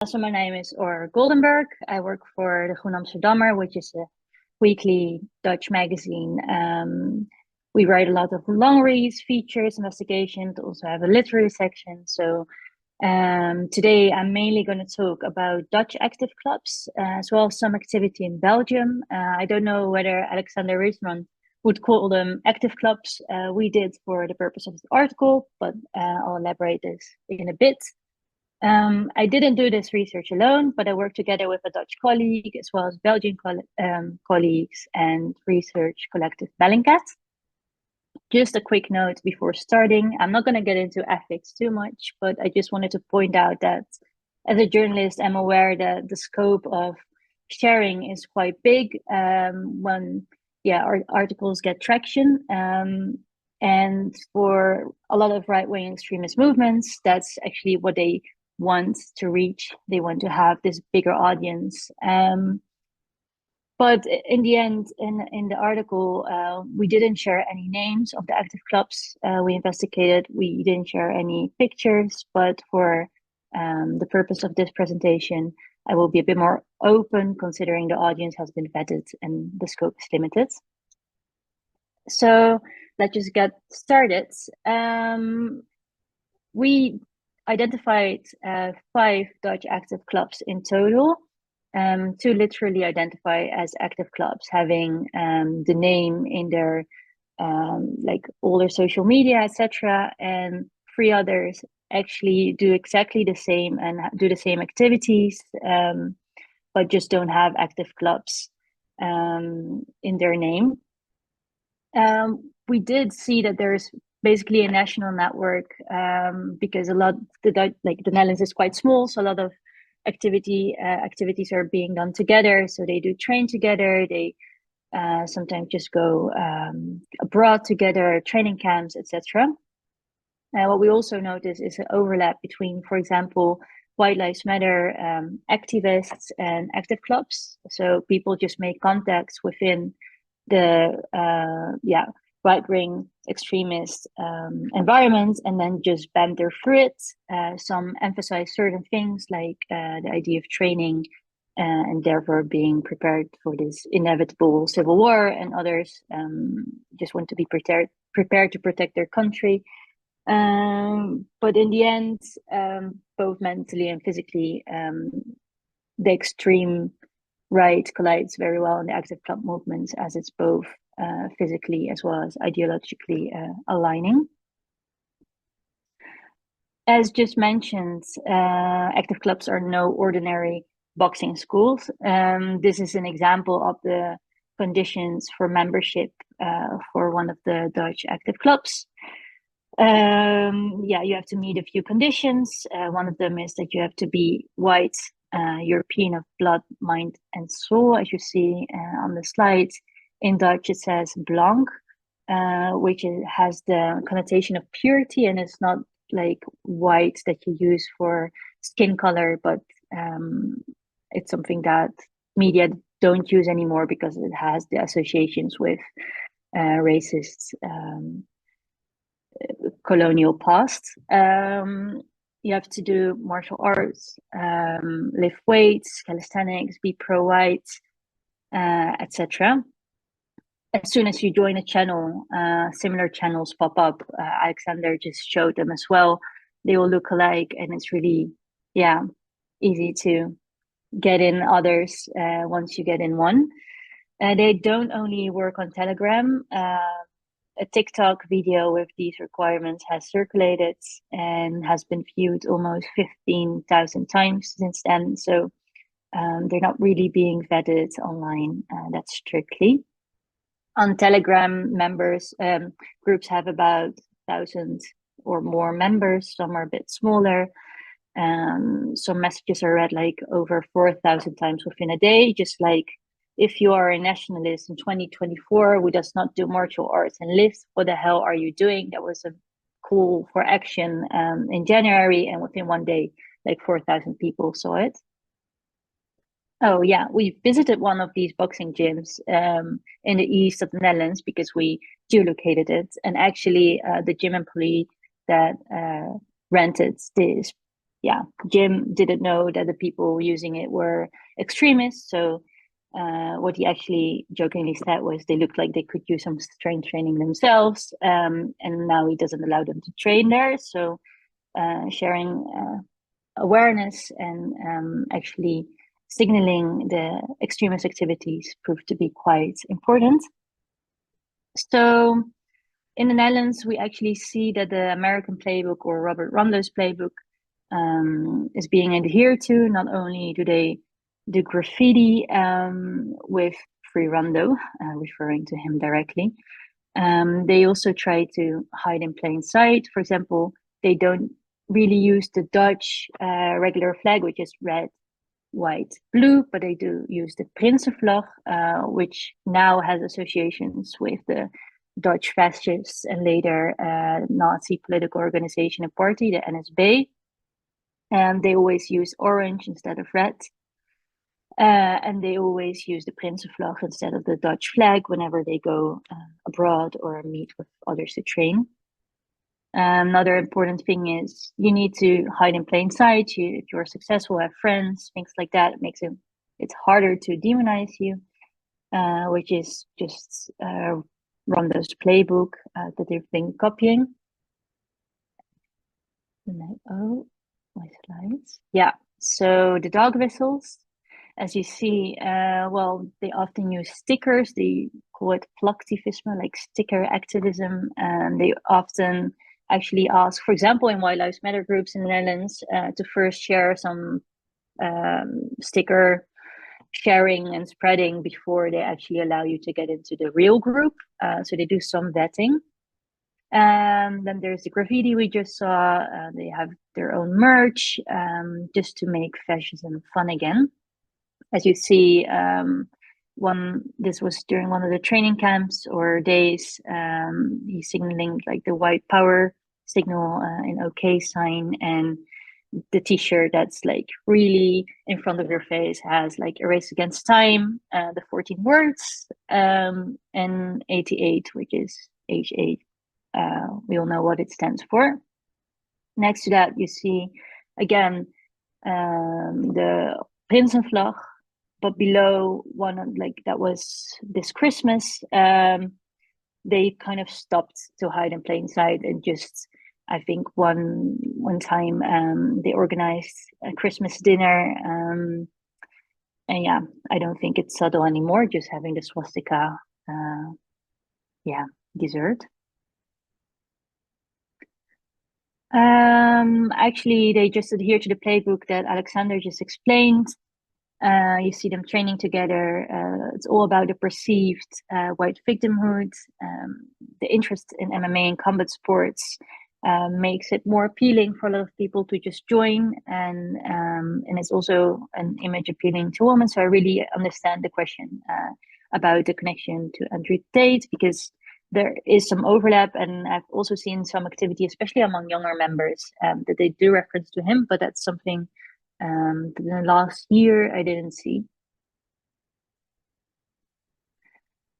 So my name is Goldenberg. I work for the Groene Amsterdammer, which is a weekly Dutch magazine. We write a lot of long reads, features, investigations, also have a literary section. So today I'm mainly going to talk about Dutch active clubs, as well as some activity in Belgium. I don't know whether Alexander Riesman would call them active clubs. We did for the purpose of the article, but I'll elaborate this in a bit. I didn't do this research alone, but I worked together with a Dutch colleague as well as Belgian colleagues and research collective Bellingcat. Just a quick note before starting, I'm not going to get into ethics too much, but I just wanted to point out that as a journalist, I'm aware that the scope of sharing is quite big when our articles get traction. And for a lot of right-wing extremist movements, that's actually what they want to reach. They want to have this bigger audience. But in the end, in the article, we didn't share any names of the active clubs we investigated. We didn't share any pictures, but for the purpose of this presentation, I will be a bit more open considering the audience has been vetted and the scope is limited. So let's just get started. We identified 5 Dutch active clubs in total, to literally identify as active clubs, having the name in their like all their social media, etc. And 3 others actually do exactly the same and do the same activities, but just don't have active clubs in their name. We did see that there's basically a national network, because a lot the Netherlands is quite small, so a lot of activities are being done together. So they do train together. They sometimes just go abroad together, training camps, etc. What we also notice is an overlap between, for example, White Lives Matter activists and active clubs. So people just make contacts within the right-wing extremist environments and then just banter through it. Some emphasize certain things like the idea of training and therefore being prepared for this inevitable civil war, and others just want to be prepared to protect their country. But in the end, both mentally and physically, the extreme right collides very well in the active club movements, as it's both physically as well as ideologically aligning. As just mentioned, active clubs are no ordinary boxing schools. This is an example of the conditions for membership for one of the Dutch active clubs. You have to meet a few conditions. One of them is that you have to be white, European of blood, mind, and soul, as you see on the slide. In Dutch, it says blank, which has the connotation of purity, and it's not like white that you use for skin color, but it's something that media don't use anymore because it has the associations with racist colonial past. You have to do martial arts, lift weights, calisthenics, be pro-white, etc. As soon as you join a channel, similar channels pop up. Alexander just showed them as well. They all look alike, and it's really, easy to get in others once you get in one. They don't only work on Telegram. A TikTok video with these requirements has circulated and has been viewed almost 15,000 times since then. So they're not really being vetted online that strictly. On Telegram, members groups have about 1,000 or more members. Some are a bit smaller. Some messages are read like over 4,000 times within a day, just like if you are a nationalist in 2024 who does not do martial arts and lifts, what the hell are you doing? That was a call for action in January, and within one day, like 4,000 people saw it. Oh yeah, we visited one of these boxing gyms in the east of the Netherlands because we geolocated it, and actually the gym employee that rented this yeah, Jim didn't know that the people using it were extremists. So what he actually jokingly said was they looked like they could use some strength training themselves, and now he doesn't allow them to train there. So sharing awareness and actually signaling the extremist activities proved to be quite important. So in the Netherlands, we actually see that the American playbook or Robert Rondo's playbook is being adhered to. Not only do they do graffiti with Free Rondo, referring to him directly, they also try to hide in plain sight. For example, they don't really use the Dutch regular flag, which is red, white, blue, but they do use the Prinsenvlag, which now has associations with the Dutch fascists and later Nazi political organization and party, the NSB. And they always use orange instead of red. And they always use the Prinsenvlag instead of the Dutch flag whenever they go abroad or meet with others to train. Another important thing is you need to hide in plain sight. If you're successful, have friends, things like that. It makes it's harder to demonize you, which is just Rondo's playbook that they've been copying. Oh, my slides. Yeah. So the dog whistles, as you see, well, they often use stickers. They call it plaktivisme, like sticker activism, and they often actually ask, for example, in White Lives Matter groups in the Netherlands, to first share some sticker sharing and spreading before they actually allow you to get into the real group. So they do some vetting. And then there's the graffiti we just saw. They have their own merch just to make fascism fun again. As you see, this was during one of the training camps or days. He's signaling like the white power signal in OK sign, and the T-shirt that's like really in front of your face has like a race against time, the 14 words, and 88, which is age 8. We all know what it stands for. Next to that, you see again the Prinsenvlag, but below one, like that was this Christmas, they kind of stopped to hide in plain sight and just, I think one time they organized a Christmas dinner, and yeah, I don't think it's subtle anymore, just having the swastika, dessert. Actually, they just adhere to the playbook that Alexander just explained. You see them training together. It's all about the perceived white victimhood. The interest in MMA and combat sports makes it more appealing for a lot of people to just join, and it's also an image appealing to women. So I really understand the question about the connection to Andrew Tate, because there is some overlap, and I've also seen some activity, especially among younger members, that they do reference to him, but that's something in the last year I didn't see.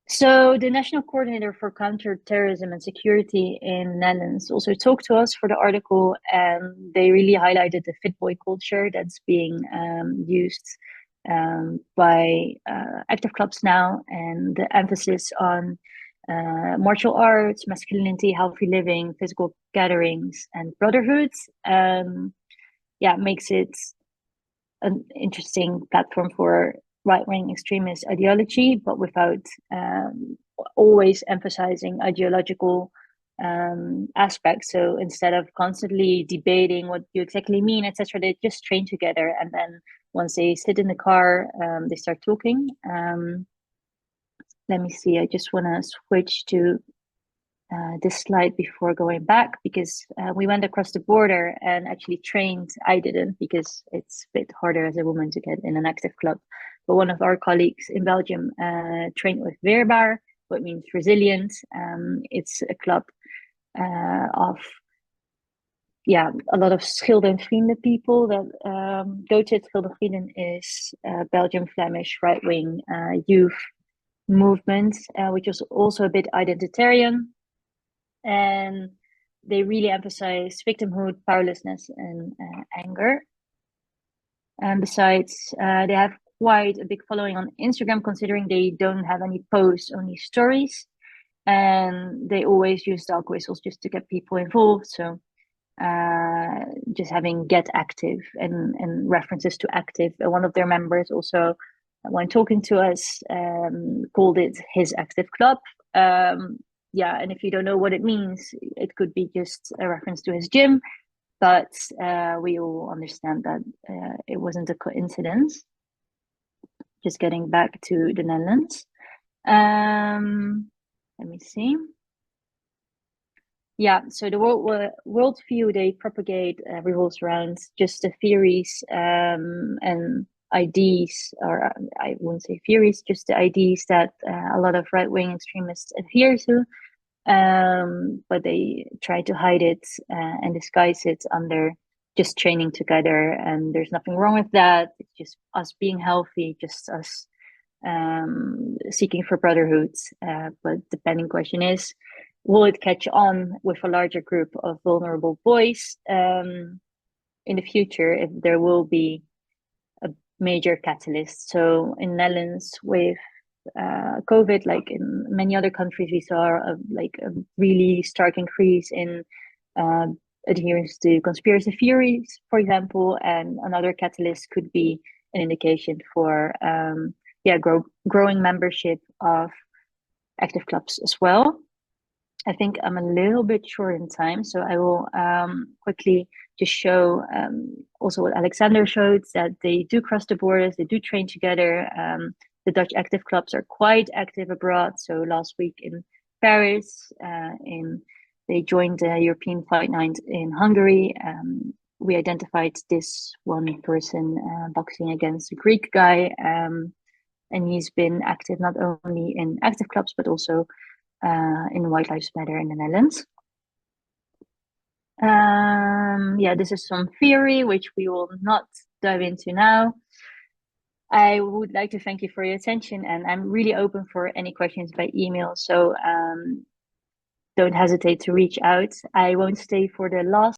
So the National Coordinator for Counterterrorism and Security in the Netherlands also talked to us for the article, and they really highlighted the fit boy culture that's being used by active clubs now, and the emphasis on martial arts, masculinity, healthy living, physical gatherings, and brotherhood. Makes it an interesting platform for right-wing extremist ideology, but without always emphasizing ideological aspects. So instead of constantly debating what you exactly mean, etc., they just train together, and then once they sit in the car, they start talking. Let me see. I just want to switch to this slide before going back, because we went across the border and actually trained. I didn't, because it's a bit harder as a woman to get in an active club. But one of our colleagues in Belgium trained with Weerbaar, what means resilient. It's a club of a lot of Schilde en Vrienden people that go to it. Schilde en Vrienden is Belgium Flemish right-wing youth movement, which is also a bit identitarian. And they really emphasize victimhood, powerlessness, and anger. And besides, they have quite a big following on Instagram, considering they don't have any posts, only stories. And they always use dog whistles just to get people involved. So just having get active and references to active. One of their members also, when talking to us, called it his active club. Yeah, and if you don't know what it means, it could be just a reference to his gym, but we all understand that it wasn't a coincidence. Just getting back to the Netherlands. Let me see. Yeah, so the worldview they propagate revolves around just the theories and ideas, or I wouldn't say theories, just the ideas that a lot of right-wing extremists adhere to. But they try to hide it and disguise it under just training together. And there's nothing wrong with that. It's just us being healthy, just us seeking for brotherhood. But the pending question is, will it catch on with a larger group of vulnerable boys in the future if there will be a major catalyst? So in Netherlands with COVID, like in many other countries, we saw a really stark increase in adherence to conspiracy theories, for example, and another catalyst could be an indication for growing membership of active clubs as well. I think I'm a little bit short in time, so I will quickly just show also what Alexander showed, that they do cross the borders, they do train together. The Dutch active clubs are quite active abroad. So last week in Paris, they joined the European Fight Night in Hungary. We identified this one person boxing against a Greek guy, and he's been active not only in active clubs but also in White Lives Matter in the Netherlands. Yeah, this is some theory which we will not dive into now. I would like to thank you for your attention, and I'm really open for any questions by email. So don't hesitate to reach out. I won't stay for the last